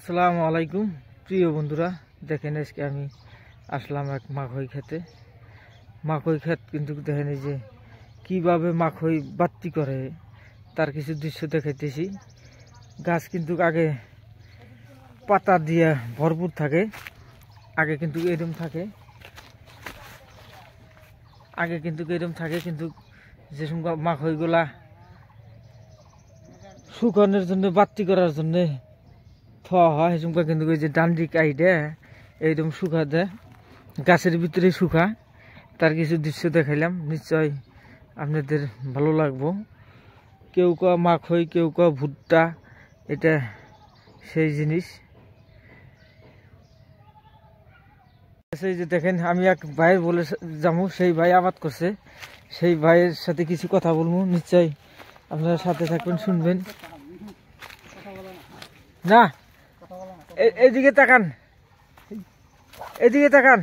আসসালামু আলাইকুম প্রিয় বন্ধুরা, দেখেন আজকে আমি আসলাম এক মাখই খেতে। মাখই ক্ষেত কিন্তু দেখেন এই যে কীভাবে মাখই বাত্তি করে তার কিছু দৃশ্য দেখাইতেছি। গাছ কিন্তু আগে পাতা দিয়ে ভরপুর থাকে, আগে কিন্তু এরকম থাকে, কিন্তু যে সময় মাখইগুলা শুকানোর জন্য বাত্তি করার জন্য হয় সেসময় কিন্তু ওই যে ডান্ডি কাইডে এইরকম শুকা দেয়, গাছের ভিতরে শুকা। তার কিছু দৃশ্য দেখাইলাম, নিশ্চয় আপনাদের ভালো লাগবো। কেউ কা মাখই, কেউ কা ভুট্টা, এটা সেই জিনিস। এই যে দেখেন আমি এক ভাই বলে যাবো, সেই ভাই আবাদ করছে, সেই ভাইয়ের সাথে কিছু কথা বলবো, নিশ্চয় আপনারা সাথে থাকবেন, শুনবেন। না এদিকে তাকান, এদিকে তাকান।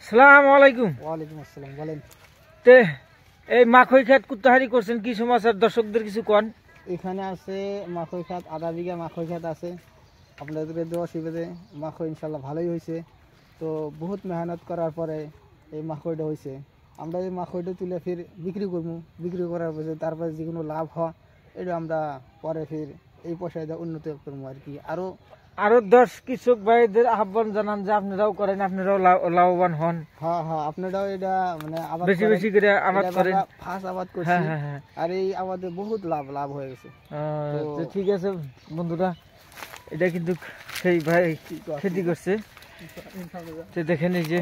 আসসালামু আলাইকুম। ওয়ালাইকুম আসসালাম। বলেন, তে এই মাখই খেত কুত্তাহারি করছেন, কি সমাচার? দর্শকদের কিছু কন। এখানে আছে মাখই খাত, আধা বিঘা মাখই খাত আছে। আপনাদের দেওয়া শিবেদে মাখই ইনশাল্লাহ ভালোই হয়েছে। তো বহুত মেহনত করার পরে এই মাখইটা হয়েছে। আমরা এই মাখইটা তুলে ফির বিক্রি করবো, বিক্রি করার পরে তারপরে যে কোনো লাভ হয় এটা আমরা পরে ফির এই পয়সায় উন্নতি করবো আর কি। আরো 10 কৃষক ভাইদের আহ্বান জানান যে আপনারাও করেন, আপনারাও লাভবান হন। হ্যাঁ হ্যাঁ, আপনারাও এটা মানে আবাদ বেশি বেশি করে আবাদ করেন। ফার্স্ট আবাদ করছি, আর এই আবাদে বহুত লাভ হয়ে গেছে। তো ঠিক আছে বন্ধুরা, এটা কিন্তু সেই ভাই খেতি করছে। তো দেখেন এই যে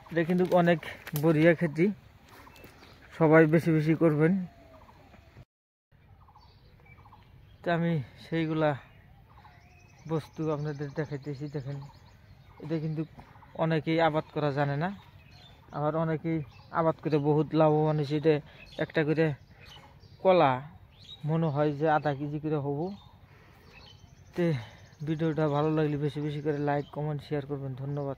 এটা কিন্তু অনেক বড়িয়া খেতি, সবাই বেশি বেশি করবেন। তো আমি সেইগুলা বস্তু আপনাদের দেখাইতেছি। দেখেন এটা কিন্তু অনেকেই আবাদ করা জানে না, আবার অনেকেই আবাদ করে বহুত লাভবান হয়েছে। এটা একটা করে কলা মনে হয় যে আধা কেজি করে হবো। তে ভিডিওটা ভালো লাগলে বেশি বেশি করে লাইক, কমেন্ট, শেয়ার করবেন। ধন্যবাদ।